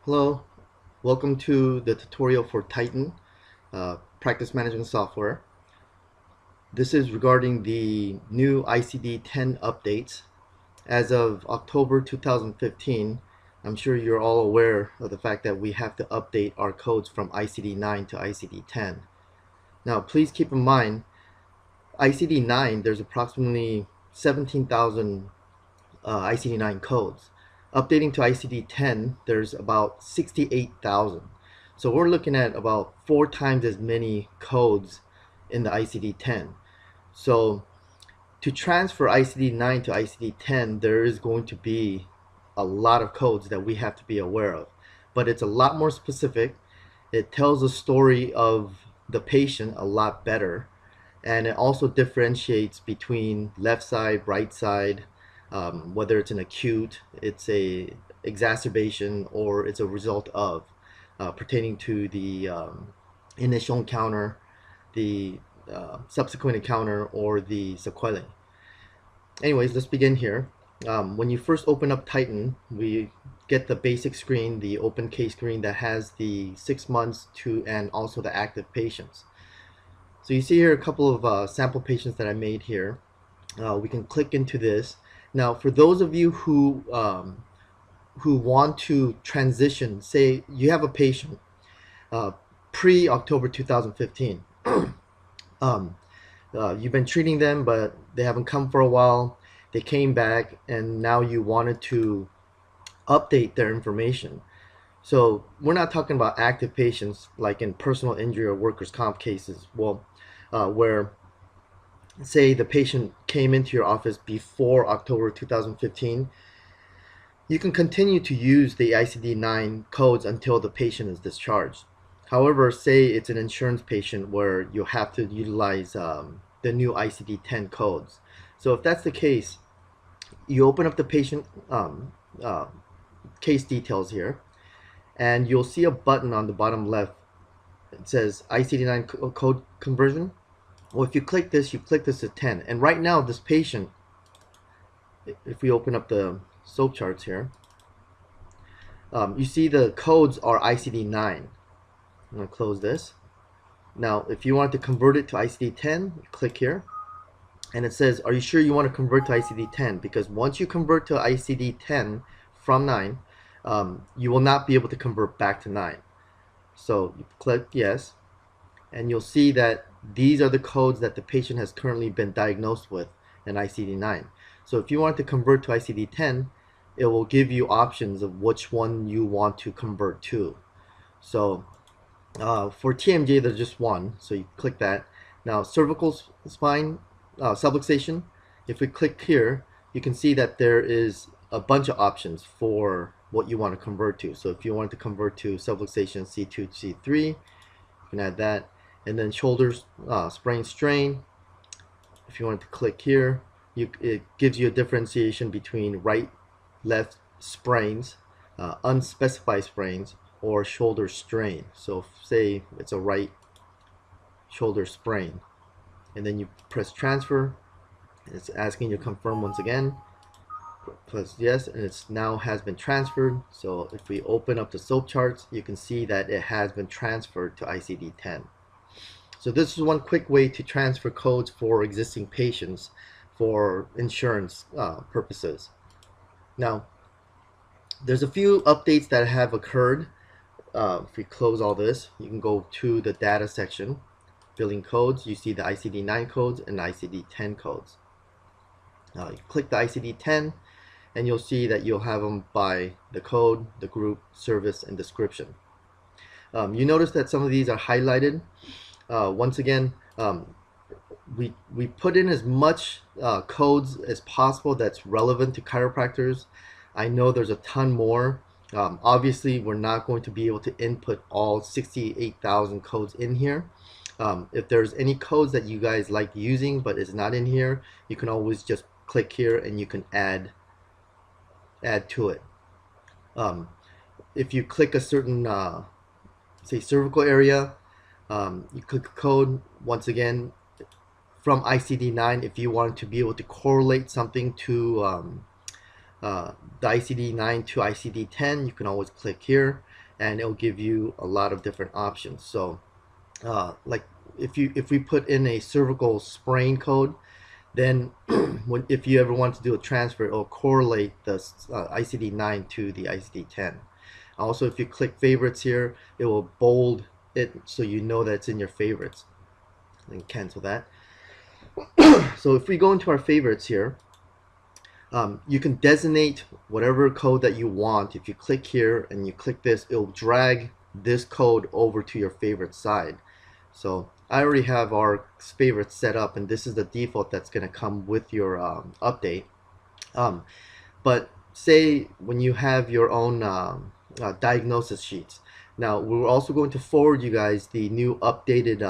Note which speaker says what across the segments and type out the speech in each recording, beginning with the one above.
Speaker 1: Hello, welcome to the tutorial for Titan practice management software. This is regarding the new ICD 10 updates. As of October 2015, I'm sure you're all aware of the fact that we have to update our codes from ICD 9 to ICD 10. Now, please keep in mind, ICD 9, there's approximately 17,000 ICD 9 codes. Updating to ICD 10, there's about 68,000. So we're looking at about 4 times as many codes in the ICD 10. So to transfer ICD 9 to ICD 10, there is going to be a lot of codes that we have to be aware of. But it's a lot more specific. It tells a story of the patient a lot better. And it also differentiates between left side, right side, whether it's an acute, it's a exacerbation, or it's a result of, pertaining to the initial encounter, the subsequent encounter, or the sequelae. Anyways, let's begin here. When you first open up Titan, we get the basic screen, the open case screen that has the 6 months to and also the active patients. So you see here a couple of sample patients that I made here. We can click into this. Now, for those of you who want to transition, say you have a patient pre-October 2015. You've been treating them, but they haven't come for a while. They came back, and now you wanted to update their information. So we're not talking about active patients like in personal injury or workers' comp cases. Well, where say the patient came into your office before October 2015, you can continue to use the ICD-9 codes until the patient is discharged. However, say it's an insurance patient where you have to utilize the new ICD-10 codes. So if that's the case, you open up the patient case details here, and you'll see a button on the bottom left. It says ICD-9 code conversion. Well, if you click this to 10. And right now, this patient, if we open up the SOAP charts here, you see the codes are ICD-9. I'm going to close this. Now, if you want to convert it to ICD-10, you click here. And it says, are you sure you want to convert to ICD-10? Because once you convert to ICD-10 from 9, you will not be able to convert back to 9. So you click yes, and you'll see that these are the codes that the patient has currently been diagnosed with in ICD-9. So if you want to convert to ICD-10, it will give you options of which one you want to convert to. So for TMJ, there's just one, so you click that. Now, cervical spine subluxation, if we click here, you can see that there is a bunch of options for what you want to convert to. So if you want to convert to subluxation C2, C3, you can add that. And then shoulders sprain strain, if you want to click here, it gives you a differentiation between right, left sprains, unspecified sprains, or shoulder strain. So say it's a right shoulder sprain, and then you press transfer. It's asking you to confirm once again. Press yes, and it's now has been transferred. So if we open up the SOAP charts, you can see that it has been transferred to ICD-10. So this is one quick way to transfer codes for existing patients for insurance purposes. Now, there's a few updates that have occurred. If we close all this, you can go to the data section, billing codes. You see the ICD-9 codes and the ICD-10 codes. Now you click the ICD-10, and you'll see that you'll have them by the code, the group, service, and description. You notice that some of these are highlighted. Once again, we put in as much codes as possible that's relevant to chiropractors. I know there's a ton more. Obviously, we're not going to be able to input all 68,000 codes in here. If there's any codes that you guys like using but it's not in here, you can always just click here and you can add to it. If you click a certain say cervical area, you click a code. Once again, from ICD-9, if you want to be able to correlate something to the ICD-9 to ICD-10, you can always click here. and it'll give you a lot of different options. So like if we put in a cervical sprain code, then if you ever want to do a transfer, it'll correlate the ICD-9 to the ICD-10. Also, if you click favorites here, it will bold it so you know that it's in your favorites. And cancel that. So if we go into our favorites here, you can designate whatever code that you want. If you click here and you click this, it'll drag this code over to your favorite side. So I already have our favorites set up, and this is the default that's going to come with your update. But say when you have your own diagnosis sheets. Now we're also going to forward you guys the new updated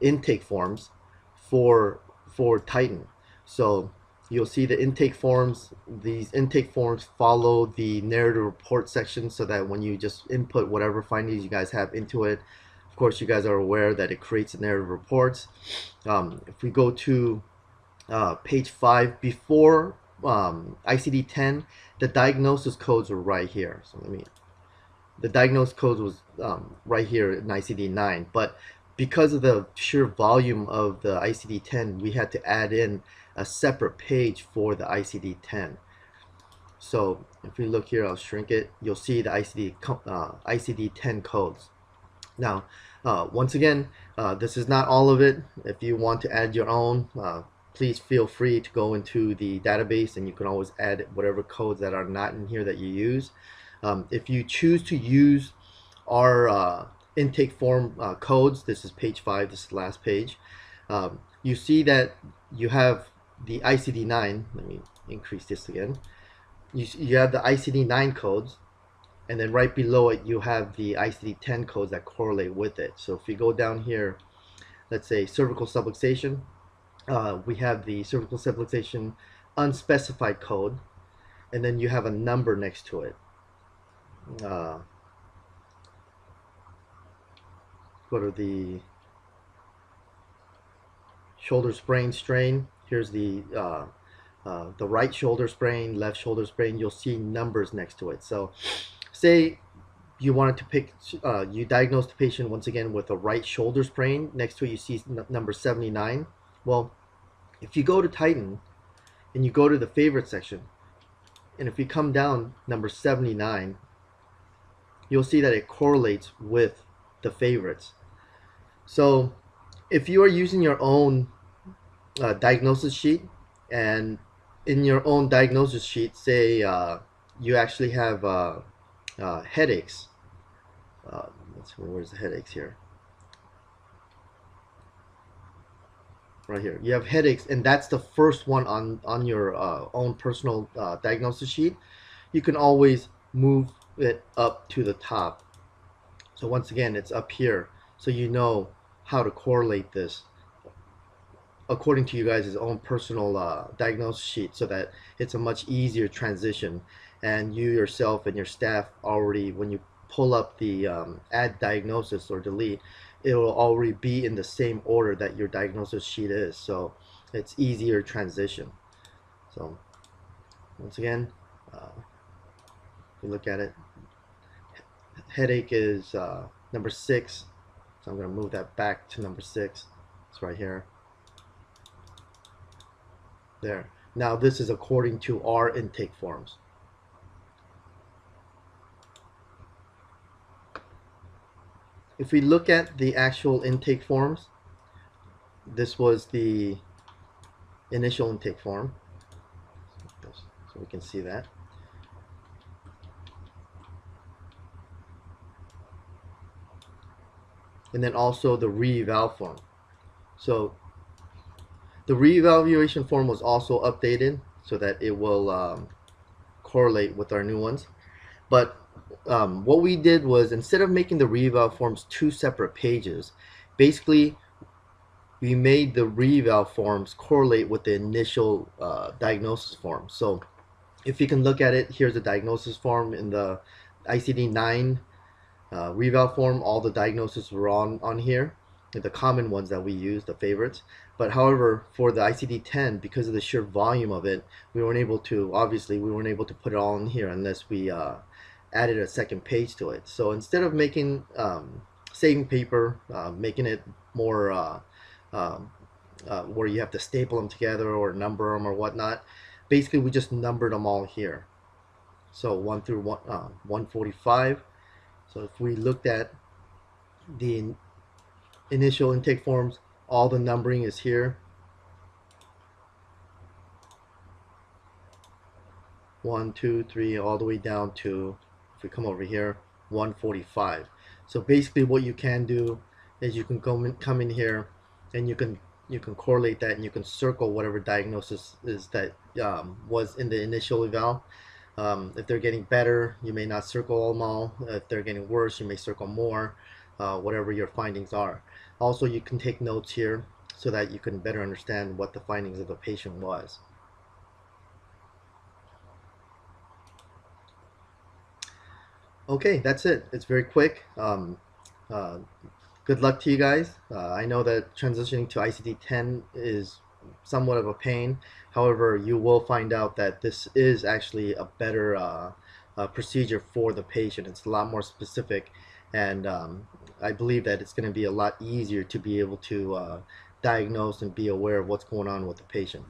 Speaker 1: intake forms for Titan. So you'll see the intake forms. These intake forms follow the narrative report section, so that when you just input whatever findings you guys have into it, of course you guys are aware that it creates narrative reports. If we go to page 5, before ICD-10, the diagnosis codes were right here. So the diagnosis code was right here in ICD-9, but because of the sheer volume of the ICD-10, we had to add in a separate page for the ICD-10. So if we look here, I'll shrink it, you'll see the ICD-10 codes. Now, once again, this is not all of it. If you want to add your own, please feel free to go into the database, and you can always add whatever codes that are not in here that you use. If you choose to use our intake form codes, this is page 5, this is the last page, you see that you have the ICD-9. Let me increase this again. You have the ICD-9 codes, and then right below it you have the ICD-10 codes that correlate with it. So if you go down here, let's say cervical subluxation, we have the cervical subluxation unspecified code, and then you have a number next to it. Go to the shoulder sprain strain. Here's the right shoulder sprain, left shoulder sprain. You'll see numbers next to it. So say you wanted to pick, you diagnosed the patient once again with a right shoulder sprain. Next to it you see number 79. Well, if you go to Titan and you go to the favorite section, and if you come down number 79, you'll see that it correlates with the favorites. So if you are using your own diagnosis sheet, and in your own diagnosis sheet, say you actually have headaches. Where's the headaches here? Right here. You have headaches, and that's the first one on your own personal diagnosis sheet. You can always move it up to the top. So once again, it's up here, so you know how to correlate this according to you guys' own personal diagnosis sheet, so that it's a much easier transition, and you yourself and your staff already, when you pull up the add diagnosis or delete, it will already be in the same order that your diagnosis sheet is, so it's easier transition. So once again, if you look at it, headache is number 6, so I'm going to move that back to number 6. It's right here. There. Now this is according to our intake forms. If we look at the actual intake forms, this was the initial intake form, so we can see that. And then also the re-eval form. So the re-evaluation form was also updated so that it will correlate with our new ones. But what we did was, instead of making the re-eval forms 2 separate pages, basically we made the re-eval forms correlate with the initial diagnosis form. So if you can look at it, here's the diagnosis form. In the ICD-9 re-eval form, all the diagnoses were on here, the common ones that we use, the favorites. But however, for the ICD-10, because of the sheer volume of it, we weren't able to, obviously we weren't able to put it all in here unless we added a second page to it. So instead of making saving paper, making it more um, where you have to staple them together or number them or whatnot, basically we just numbered them all here. So 1 through 145. So if we looked at the initial intake forms, all the numbering is here. 1, 2, 3, all the way down to, if we come over here, 145. So basically what you can do is you can come in here and you can correlate that, and you can circle whatever diagnosis is that was in the initial eval. If they're getting better, you may not circle them all. If they're getting worse, you may circle more, whatever your findings are. Also, you can take notes here so that you can better understand what the findings of the patient was. Okay, that's it. It's very quick. Uh, Good luck to you guys. I know that transitioning to ICD 10 is somewhat of a pain. However, you will find out that this is actually a better procedure for the patient. It's a lot more specific, and I believe that it's going to be a lot easier to be able to diagnose and be aware of what's going on with the patient.